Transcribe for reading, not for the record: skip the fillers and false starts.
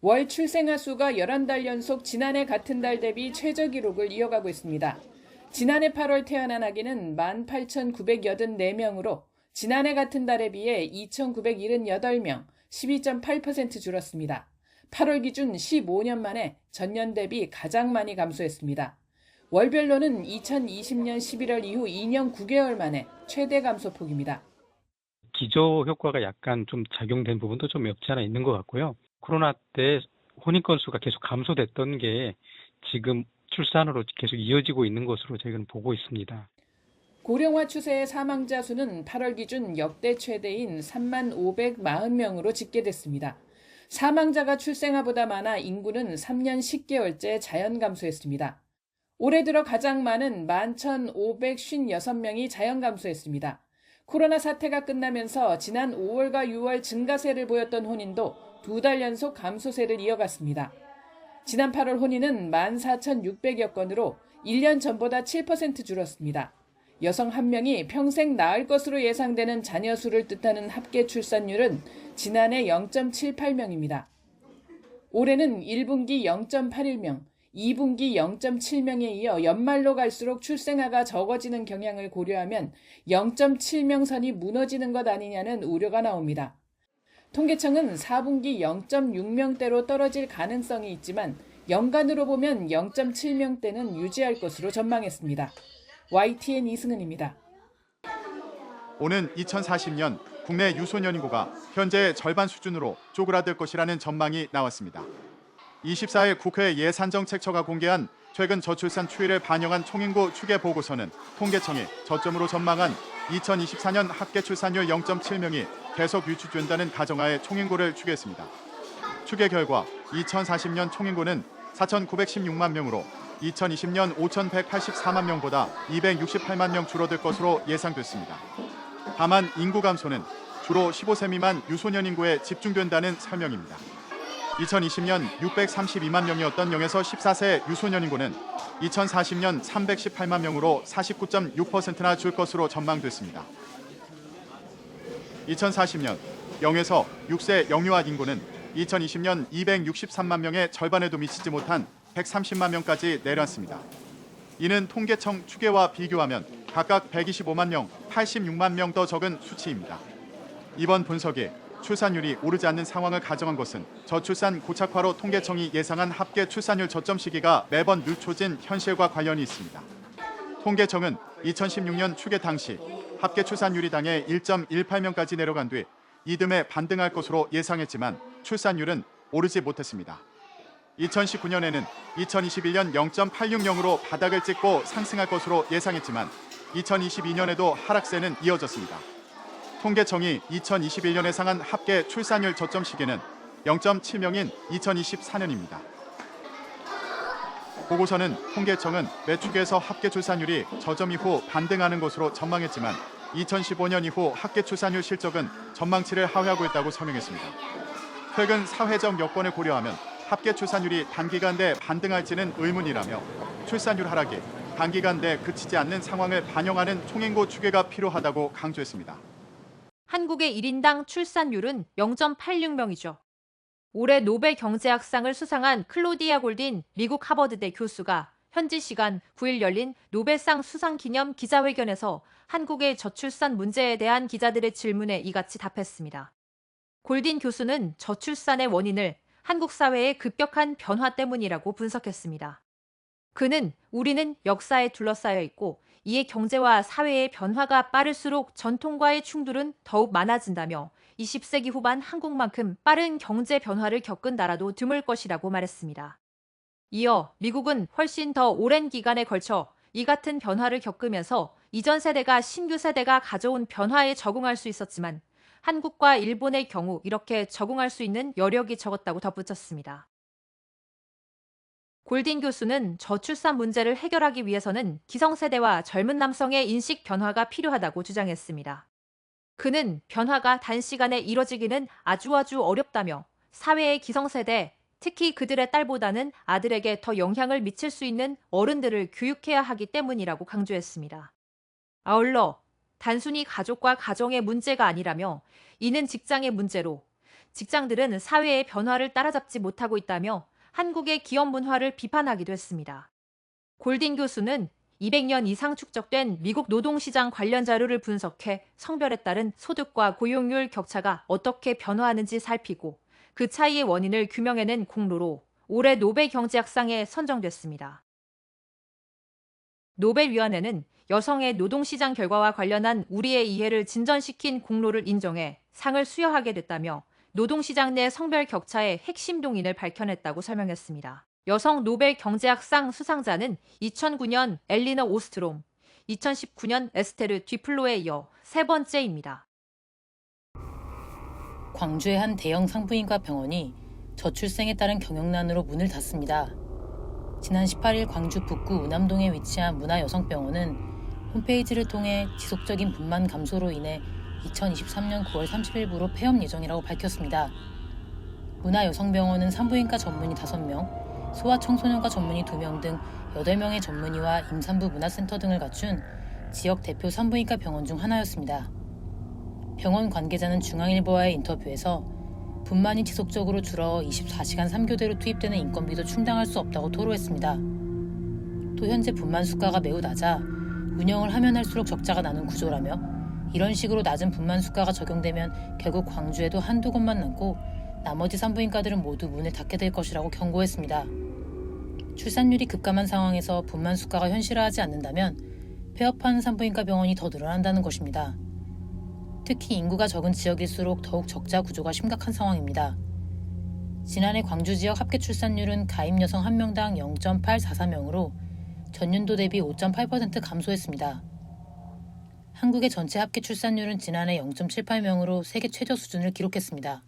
월 출생아 수가 11달 연속 지난해 같은 달 대비 최저 기록을 이어가고 있습니다. 지난해 8월 태어난 아기는 18,984명으로 지난해 같은 달에 비해 2,978명, 12.8% 줄었습니다. 8월 기준 15년 만에 전년 대비 가장 많이 감소했습니다. 월별로는 2020년 11월 이후 2년 9개월 만에 최대 감소폭입니다. 기저 효과가 약간 좀 작용된 부분도 좀 없지 않아 있는 것 같고요. 코로나 때 혼인 건수가 계속 감소됐던 게 지금 출산으로 계속 이어지고 있는 것으로 저희는 보고 있습니다. 고령화 추세의 사망자 수는 8월 기준 역대 최대인 35,540명으로 집계됐습니다. 사망자가 출생아보다 많아 인구는 3년 10개월째 자연 감소했습니다. 올해 들어 가장 많은 11,556명이 자연 감소했습니다. 코로나 사태가 끝나면서 지난 5월과 6월 증가세를 보였던 혼인도 2달 연속 감소세를 이어갔습니다. 지난 8월 혼인은 14,600여 건으로 1년 전보다 7% 줄었습니다. 여성 1명이 평생 낳을 것으로 예상되는 자녀 수를 뜻하는 합계 출산율은 지난해 0.78명입니다. 올해는 1분기 0.81명, 2분기 0.7명에 이어 연말로 갈수록 출생아가 적어지는 경향을 고려하면 0.7명 선이 무너지는 것 아니냐는 우려가 나옵니다. 통계청은 4분기 0.6명대로 떨어질 가능성이 있지만 연간으로 보면 0.7명대는 유지할 것으로 전망했습니다. YTN 이승은입니다. 오는 2040년 국내 유소년 인구가 현재의 절반 수준으로 쪼그라들 것이라는 전망이 나왔습니다. 24일 국회 예산정책처가 공개한 최근 저출산 추이를 반영한 총인구 추계 보고서는 통계청이 저점으로 전망한 2024년 합계 출산율 0.7명이 계속 유지된다는 가정하에 총인구를 추계했습니다. 추계 결과 2040년 총인구는 4,916만 명으로 2020년 5,184만 명보다 268만 명 줄어들 것으로 예상됐습니다. 다만 인구 감소는 주로 15세 미만 유소년 인구에 집중된다는 설명입니다. 2020년 632만 명이었던 0에서 14세 유소년 인구는 2040년 318만 명으로 49.6%나 줄 것으로 전망됐습니다. 2040년 0에서 6세 영유아 인구는 2020년 263만 명의 절반에도 미치지 못한 130만 명까지 내려왔습니다. 이는 통계청 추계와 비교하면 각각 125만 명, 86만 명 더 적은 수치입니다. 이번 분석이 출산율이 오르지 않는 상황을 가정한 것은 저출산 고착화로 통계청이 예상한 합계 출산율 저점 시기가 매번 늦춰진 현실과 관련이 있습니다. 통계청은 2016년 추계 당시 합계 출산율이 당해 1.18명까지 내려간 뒤 이듬해 반등할 것으로 예상했지만 출산율은 오르지 못했습니다. 2019년에는 2021년 0.86명으로 바닥을 찍고 상승할 것으로 예상했지만 2022년에도 하락세는 이어졌습니다. 통계청이 2021년에 상한 합계 출산율 저점 시기는 0.7명인 2024년입니다. 보고서는 통계청은 매축에서 합계 출산율이 저점 이후 반등하는 것으로 전망했지만 2015년 이후 합계 출산율 실적은 전망치를 하회하고 있다고 설명했습니다. 최근 사회적 여건을 고려하면 합계 출산율이 단기간 내 반등할지는 의문이라며 출산율 하락이 단기간 내 그치지 않는 상황을 반영하는 총인구 추계가 필요하다고 강조했습니다. 한국의 1인당 출산율은 0.86명이죠. 올해 노벨 경제학상을 수상한 클로디아 골딘 미국 하버드대 교수가 현지 시간 9일 열린 노벨상 수상 기념 기자회견에서 한국의 저출산 문제에 대한 기자들의 질문에 이같이 답했습니다. 골딘 교수는 저출산의 원인을 한국 사회의 급격한 변화 때문이라고 분석했습니다. 그는 우리는 역사에 둘러싸여 있고 이에 경제와 사회의 변화가 빠를수록 전통과의 충돌은 더욱 많아진다며 20세기 후반 한국만큼 빠른 경제 변화를 겪은 나라도 드물 것이라고 말했습니다. 이어 미국은 훨씬 더 오랜 기간에 걸쳐 이 같은 변화를 겪으면서 이전 세대가 신규 세대가 가져온 변화에 적응할 수 있었지만 한국과 일본의 경우 이렇게 적응할 수 있는 여력이 적었다고 덧붙였습니다. 골딘 교수는 저출산 문제를 해결하기 위해서는 기성세대와 젊은 남성의 인식 변화가 필요하다고 주장했습니다. 그는 변화가 단시간에 이뤄지기는 아주 어렵다며 사회의 기성세대, 특히 그들의 딸보다는 아들에게 더 영향을 미칠 수 있는 어른들을 교육해야 하기 때문이라고 강조했습니다. 아울러 단순히 가족과 가정의 문제가 아니라며 이는 직장의 문제로 직장들은 사회의 변화를 따라잡지 못하고 있다며 한국의 기업 문화를 비판하기도 했습니다. 골딘 교수는 200년 이상 축적된 미국 노동시장 관련 자료를 분석해 성별에 따른 소득과 고용률 격차가 어떻게 변화하는지 살피고 그 차이의 원인을 규명해낸 공로로 올해 노벨 경제학상에 선정됐습니다. 노벨위원회는 여성의 노동시장 결과와 관련한 우리의 이해를 진전시킨 공로를 인정해 상을 수여하게 됐다며 노동시장 내 성별 격차의 핵심 동인을 밝혀냈다고 설명했습니다. 여성 노벨 경제학상 수상자는 2009년 엘리너 오스트롬, 2019년 에스테르 뒤플로에 이어 세 번째입니다. 광주의 한 대형 산부인과 병원이 저출생에 따른 경영난으로 문을 닫습니다. 지난 18일 광주 북구 우남동에 위치한 문화여성병원은 홈페이지를 통해 지속적인 분만 감소로 인해 2023년 9월 30일부로 폐업 예정이라고 밝혔습니다. 문화여성병원은 산부인과 전문의 5명, 소아청소년과 전문의 2명 등 8명의 전문의와 임산부 문화센터 등을 갖춘 지역 대표 산부인과 병원 중 하나였습니다. 병원 관계자는 중앙일보와의 인터뷰에서 분만이 지속적으로 줄어 24시간 3교대로 투입되는 인건비도 충당할 수 없다고 토로했습니다. 또 현재 분만 수가가 매우 낮아 운영을 하면 할수록 적자가 나는 구조라며 이런 식으로 낮은 분만 수가가 적용되면 결국 광주에도 한두 곳만 남고 나머지 산부인과들은 모두 문을 닫게 될 것이라고 경고했습니다. 출산율이 급감한 상황에서 분만 수가가 현실화하지 않는다면 폐업하는 산부인과 병원이 더 늘어난다는 것입니다. 특히 인구가 적은 지역일수록 더욱 적자 구조가 심각한 상황입니다. 지난해 광주 지역 합계 출산율은 가임 여성 1명당 0.844명으로 전년도 대비 5.8% 감소했습니다. 한국의 전체 합계 출산율은 지난해 0.78명으로 세계 최저 수준을 기록했습니다.